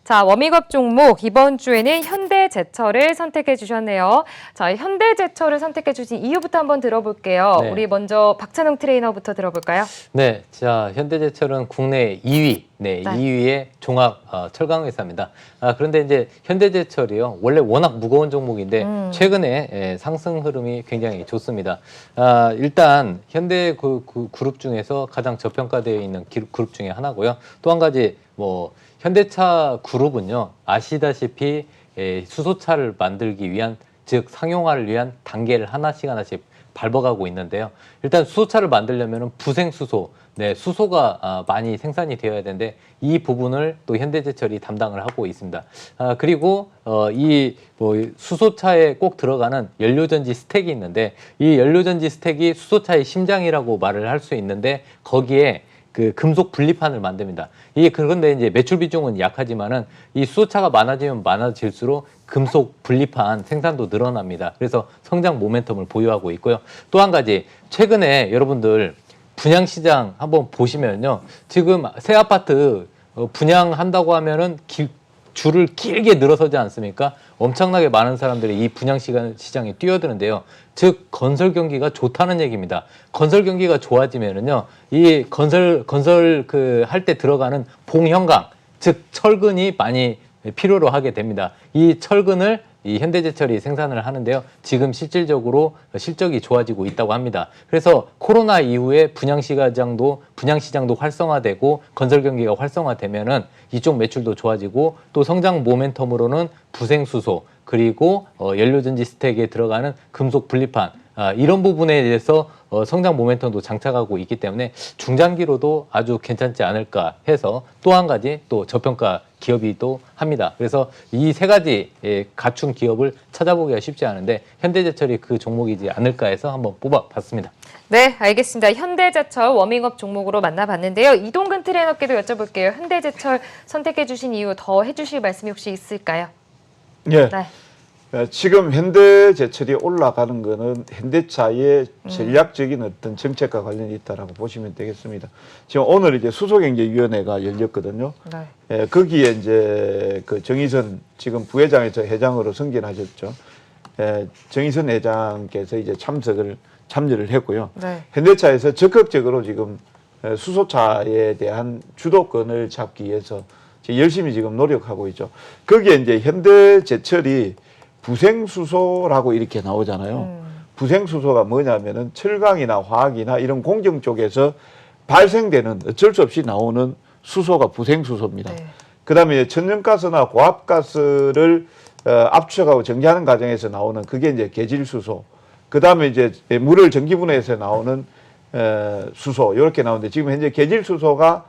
자, 워밍업 종목 이번 주에는 현대제철을 선택해 주셨네요. 자, 현대제철을 선택해 주신 이유부터 한번 들어볼게요. 네. 우리 먼저 박찬웅 트레이너부터 들어볼까요? 네, 자 현대제철은 국내 2위, 네. 2위의 종합 철강 회사입니다. 그런데 이제 현대제철이요, 원래 워낙 무거운 종목인데 최근에 상승 흐름이 굉장히 좋습니다. 일단 현대 그룹 중에서 가장 저평가되어 있는 그룹 중에 하나고요. 또 한 가지 현대차 그룹은요, 아시다시피 수소차를 만들기 위한, 즉 상용화를 위한 단계를 하나씩 밟아가고 있는데요. 일단 수소차를 만들려면 부생수소, 수소가 많이 생산이 되어야 되는데 이 부분을 또 현대제철이 담당을 하고 있습니다. 그리고 이 수소차에 꼭 들어가는 연료전지 스택이 있는데 이 연료전지 스택이 수소차의 심장이라고 말을 할 수 있는데 거기에 그 금속 분리판을 만듭니다. 그런데 이제 매출 비중은 약하지만은 이 수소차가 많아지면 많아질수록 금속 분리판 생산도 늘어납니다. 그래서 성장 모멘텀을 보유하고 있고요. 또 한 가지, 최근에 여러분들 분양시장 한번 보시면요, 지금 새 아파트 분양한다고 하면은 줄을 길게 늘어서지 않습니까? 엄청나게 많은 사람들이 이 분양시장에 뛰어드는데요. 즉 건설 경기가 좋다는 얘기입니다. 건설 경기가 좋아지면은요, 이 건설 할 때 들어가는 봉형강, 즉 철근이 많이 필요로 하게 됩니다. 이 철근을 이 현대제철이 생산을 하는데요. 지금 실질적으로 실적이 좋아지고 있다고 합니다. 그래서 코로나 이후에 분양시장도 활성화되고 건설 경기가 활성화되면은 이쪽 매출도 좋아지고 또 성장 모멘텀으로는 부생수소 그리고 연료전지 스택에 들어가는 금속 분리판, 이런 부분에 대해서 성장 모멘텀도 장착하고 있기 때문에 중장기로도 아주 괜찮지 않을까 해서 또 한 가지 또 저평가 기업이기도 합니다. 그래서 이 세 가지 갖춘 기업을 찾아보기가 쉽지 않은데 현대제철이 그 종목이지 않을까 해서 한번 뽑아봤습니다. 네, 알겠습니다. 현대제철 워밍업 종목으로 만나봤는데요. 이동근 트레이너께도 여쭤볼게요. 현대제철 선택해 주신 이유 더 해주실 말씀이 혹시 있을까요? 예. 네. 지금 현대제철이 올라가는 거는 현대차의 전략적인 어떤 정책과 관련이 있다라고 보시면 되겠습니다. 지금 오늘 이제 수소경제위원회가 열렸거든요. 네. 예, 거기에 이제 그 정의선 지금 부회장에서 회장으로 승진하셨죠. 정의선 회장께서 이제 참여를 했고요. 네. 현대차에서 적극적으로 지금 수소차에 대한 주도권을 잡기 위해서 열심히 지금 노력하고 있죠. 거기에 이제 현대제철이 부생수소라고 이렇게 나오잖아요. 부생수소가 뭐냐면은 철강이나 화학이나 이런 공정 쪽에서 발생되는 어쩔 수 없이 나오는 수소가 부생수소입니다. 네. 그 다음에 천연가스나 고압가스를 압축하고 정제하는 과정에서 나오는 그게 이제 계질수소. 그 다음에 이제 물을 전기분해해서 나오는 수소, 이렇게 나오는데 지금 현재 계질수소가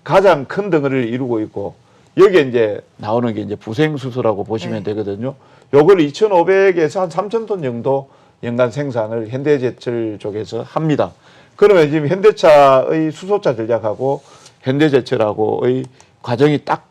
가장 큰 덩어리를 이루고 있고 여기에 이제 나오는 게 이제 부생수소라고 보시면 되거든요. 요걸 2,500에서 한 3,000톤 정도 연간 생산을 현대제철 쪽에서 합니다. 그러면 지금 현대차의 수소차 전략하고 현대제철하고의 과정이 딱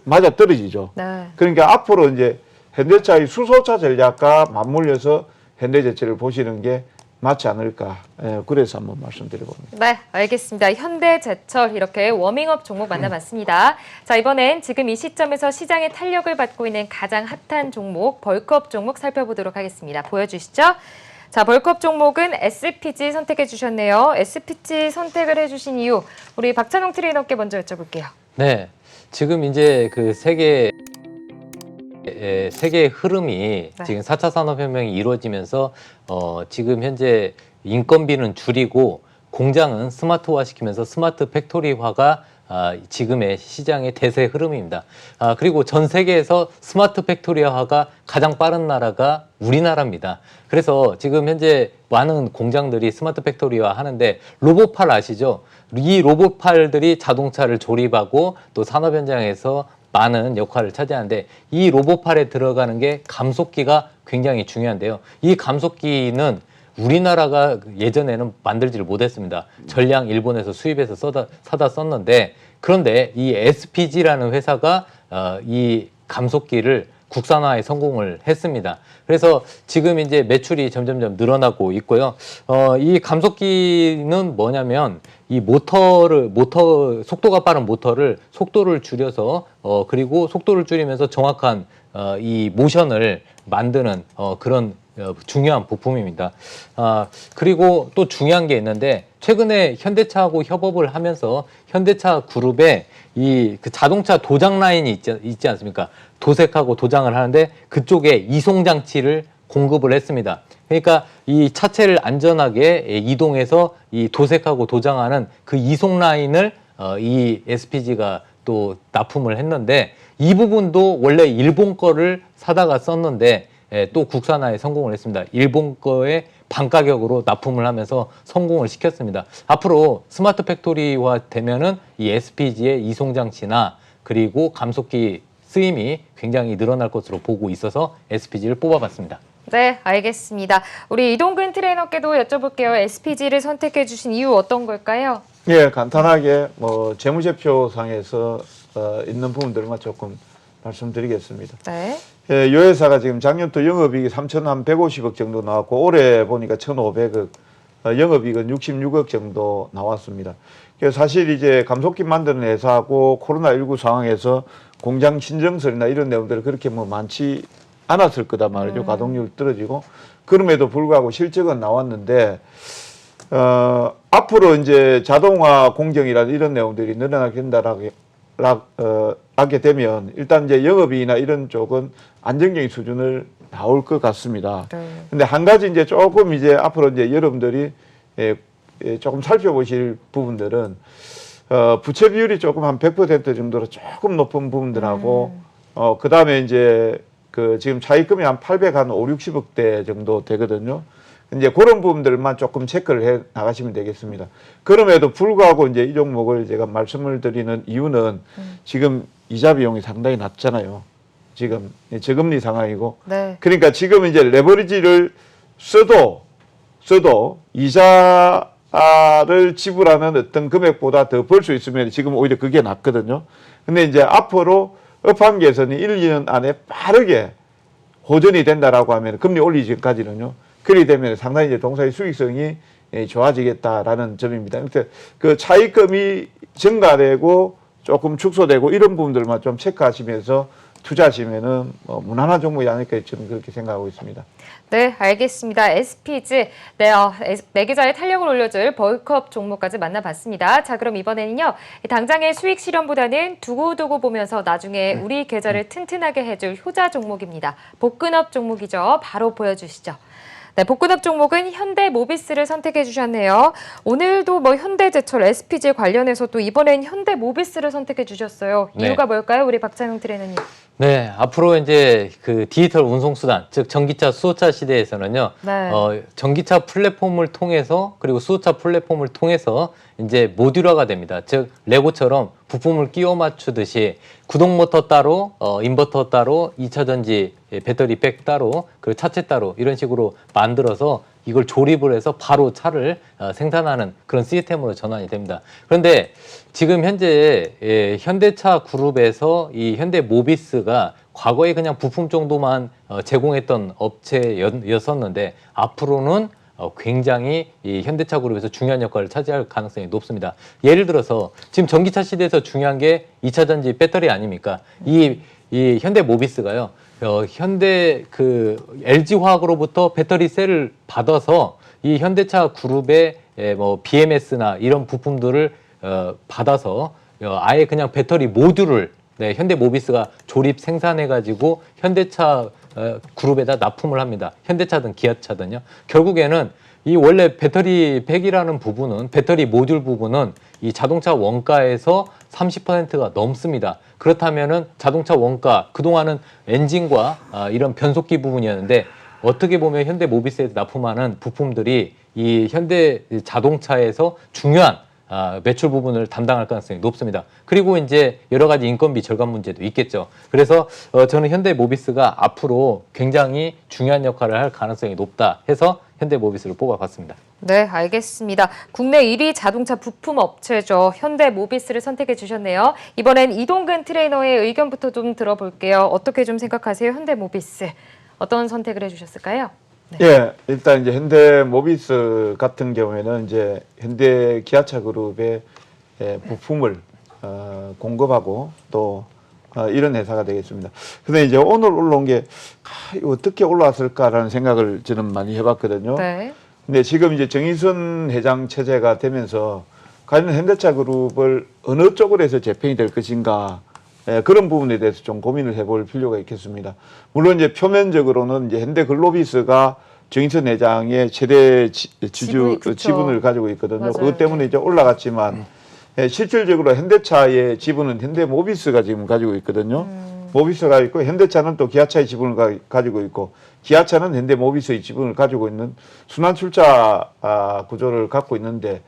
맞아 떨어지죠. 네. 그러니까 앞으로 이제 현대차의 수소차 전략과 맞물려서 현대제철을 보시는 게 맞지 않을까. 그래서 한번 말씀드려봅니다. 네, 알겠습니다. 현대제철 이렇게 워밍업 종목 만나봤습니다. 자, 이번엔 지금 이 시점에서 시장의 탄력을 받고 있는 가장 핫한 종목, 벌크업 종목 살펴보도록 하겠습니다. 보여주시죠. 자, 벌크업 종목은 SPG 선택해 주셨네요. SPG 선택을 해주신 이유, 우리 박찬웅 트레이너께 먼저 여쭤볼게요. 네, 지금 이제 그 세계의 흐름이 지금 4차 산업혁명이 이루어지면서 지금 현재 인건비는 줄이고 공장은 스마트화 시키면서 스마트 팩토리화가 지금의 시장의 대세 흐름입니다. 그리고 전 세계에서 스마트 팩토리화가 가장 빠른 나라가 우리나라입니다. 그래서 지금 현재 많은 공장들이 스마트 팩토리화 하는데 로봇팔 아시죠? 이 로봇팔들이 자동차를 조립하고 또 산업 현장에서 많은 역할을 차지하는데 이 로봇팔에 들어가는 게 감속기가 굉장히 중요한데요. 이 감속기는 우리나라가 예전에는 만들지를 못했습니다. 전량 일본에서 수입해서 사다 썼는데 그런데 이 SPG라는 회사가 이 감속기를 국산화에 성공을 했습니다. 그래서 지금 이제 매출이 점점점 늘어나고 있고요. 이 감속기는 뭐냐면 이 속도가 빠른 모터를 속도를 줄여서 그리고 속도를 줄이면서 정확한 이 모션을 만드는 그런 중요한 부품입니다. 그리고 또 중요한 게 있는데 최근에 현대차하고 협업을 하면서 현대차 그룹에 그 자동차 도장 라인이 있지 않습니까? 도색하고 도장을 하는데 그쪽에 이송 장치를 공급을 했습니다. 그러니까 이 차체를 안전하게 이동해서 이 도색하고 도장하는 그 이송 라인을 이 SPG가 또 납품을 했는데 이 부분도 원래 일본 거를 사다가 썼는데 또 국산화에 성공을 했습니다. 일본 거에 반가격으로 납품을 하면서 성공을 시켰습니다. 앞으로 스마트 팩토리화 되면은 이 SPG의 이송 장치나 그리고 감속기 쓰임이 굉장히 늘어날 것으로 보고 있어서 SPG를 뽑아봤습니다. 네, 알겠습니다. 우리 이동근 트레이너께도 여쭤볼게요. SPG를 선택해 주신 이유 어떤 걸까요? 예, 간단하게 재무제표상에서 있는 부분들만 조금 말씀드리겠습니다. 네. 예, 이 회사가 지금 작년도 영업이익이 3,150억 정도 나왔고 올해 보니까 1,500억, 영업이익은 66억 정도 나왔습니다. 그래서 사실 이제 감속기 만드는 회사하고 코로나19 상황에서 공장 신정설이나 이런 내용들이 그렇게 많지 않았을 거다 말이죠. 가동률 떨어지고 그럼에도 불구하고 실적은 나왔는데 앞으로 이제 자동화 공정이라는 이런 내용들이 늘어나게 된다라고 하게 되면 일단 이제 영업이익이나 이런 쪽은 안정적인 수준을 나올 것 같습니다. 근데 한 가지 이제 조금 이제 앞으로 이제 여러분들이 조금 살펴보실 부분들은 부채 비율이 조금 한 100% 정도로 조금 높은 부분들하고 그 다음에 이제 지금 차입금이 한 60억대 정도 되거든요. 이제 그런 부분들만 조금 체크를 해 나가시면 되겠습니다. 그럼에도 불구하고 이제 이 종목을 제가 말씀을 드리는 이유는 지금 이자 비용이 상당히 낮잖아요. 지금 저금리 상황이고. 네. 그러니까 지금 이제 레버리지를 써도 이자를 지불하는 어떤 금액보다 더 벌 수 있으면 지금 오히려 그게 낫거든요. 근데 이제 앞으로 업황 개선이 1, 2년 안에 빠르게 호전이 된다라고 하면 금리 올리기 전까지는요. 그리 되면 상당히 이제 동사의 수익성이 좋아지겠다라는 점입니다. 그러니까 그 차입금이 증가되고 조금 축소되고 이런 부분들만 좀 체크하시면서 투자하시면은 무난한 종목이 아닐까 저는 그렇게 생각하고 있습니다. 네, 알겠습니다. SPG, 내 계좌에 탄력을 올려줄 벌크업 종목까지 만나봤습니다. 자, 그럼 이번에는요. 당장의 수익 실현보다는 두고두고 보면서 나중에 우리 계좌를 튼튼하게 해줄 효자 종목입니다. 복근업 종목이죠. 바로 보여주시죠. 네, 복근업 종목은 현대모비스를 선택해 주셨네요. 오늘도 현대제철, SPG 관련해서 또 이번엔 현대모비스를 선택해 주셨어요. 이유가 뭘까요, 우리 박찬용 트레이너님? 네, 앞으로 이제 그 디지털 운송수단, 즉 전기차, 수소차 시대에서는요, 네. 전기차 플랫폼을 통해서 그리고 수소차 플랫폼을 통해서 이제 모듈화가 됩니다. 즉 레고처럼 부품을 끼워 맞추듯이 구동 모터 따로, 인버터 따로, 2차 전지 배터리 백 따로, 그리고 차체 따로 이런 식으로 만들어서 이걸 조립을 해서 바로 차를 생산하는 그런 시스템으로 전환이 됩니다. 그런데 지금 현재 현대차 그룹에서 이 현대모비스가 과거에 그냥 부품 정도만 제공했던 업체였었는데 앞으로는 굉장히 이 현대차 그룹에서 중요한 역할을 차지할 가능성이 높습니다. 예를 들어서 지금 전기차 시대에서 중요한 게 2차 전지 배터리 아닙니까? 이 현대모비스가요. 현대 LG 화학으로부터 배터리 셀을 받아서 이 현대차 그룹의 BMS나 이런 부품들을 받아서 아예 그냥 배터리 모듈을 현대모비스가 조립 생산해가지고 현대차 그룹에다 납품을 합니다. 현대차든 기아차든요. 결국에는 이 원래 배터리 팩이라는 부분은 배터리 모듈 부분은 이 자동차 원가에서 30%가 넘습니다. 그렇다면은 자동차 원가 그동안은 엔진과 이런 변속기 부분이었는데 어떻게 보면 현대모비스에 납품하는 부품들이 이 현대 자동차에서 중요한 매출 부분을 담당할 가능성이 높습니다. 그리고 이제 여러 가지 인건비 절감 문제도 있겠죠. 그래서 저는 현대모비스가 앞으로 굉장히 중요한 역할을 할 가능성이 높다 해서 현대모비스를 뽑아봤습니다. 네, 알겠습니다. 국내 1위 자동차 부품 업체죠. 현대모비스를 선택해 주셨네요. 이번엔 이동근 트레이너의 의견부터 좀 들어볼게요. 어떻게 좀 생각하세요? 현대모비스. 어떤 선택을 해주셨을까요? 예, 일단 이제 현대모비스 같은 경우에는 이제 현대 기아차 그룹의 부품을 공급하고 또 이런 회사가 되겠습니다. 근데 이제 오늘 올라온 게 이거 어떻게 올라왔을까라는 생각을 저는 많이 해봤거든요. 네. 근데 지금 이제 정의선 회장 체제가 되면서 과연 현대차 그룹을 어느 쪽으로 해서 재편이 될 것인가 그런 부분에 대해서 좀 고민을 해볼 필요가 있겠습니다. 물론 이제 표면적으로는 이제 현대글로비스가 정의선 회장의 최대 지분을 가지고 있거든요. 맞아요. 그것 때문에 이제 올라갔지만 실질적으로 현대차의 지분은 현대모비스가 지금 가지고 있거든요. 모비스가 있고 현대차는 또 기아차의 지분을 가지고 있고 기아차는 현대모비스의 지분을 가지고 있는 순환 출자 구조를 갖고 있는데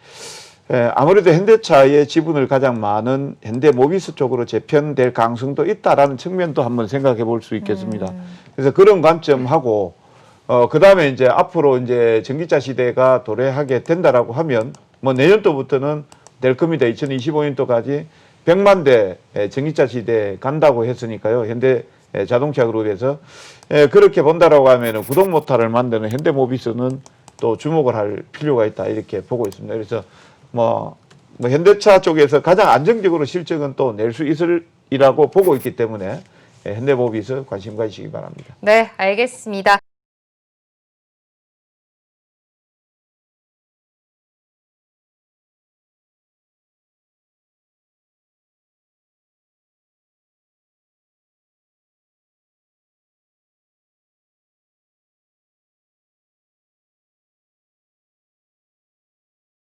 아무래도 현대차의 지분을 가장 많은 현대모비스 쪽으로 재편될 가능성도 있다라는 측면도 한번 생각해 볼 수 있겠습니다. 그래서 그런 관점하고 그다음에 이제 앞으로 이제 전기차 시대가 도래하게 된다라고 하면 뭐 내년도부터는 될 겁니다. 2025년도까지 100만 대 전기차 시대에 간다고 했으니까요. 현대 자동차 그룹에서 그렇게 본다라고 하면은 구동 모터를 만드는 현대모비스는 또 주목을 할 필요가 있다 이렇게 보고 있습니다. 그래서 뭐 현대차 쪽에서 가장 안정적으로 실적은 또 낼 수 있으리라고 보고 있기 때문에 현대모비스 관심 가지시기 바랍니다. 네, 알겠습니다.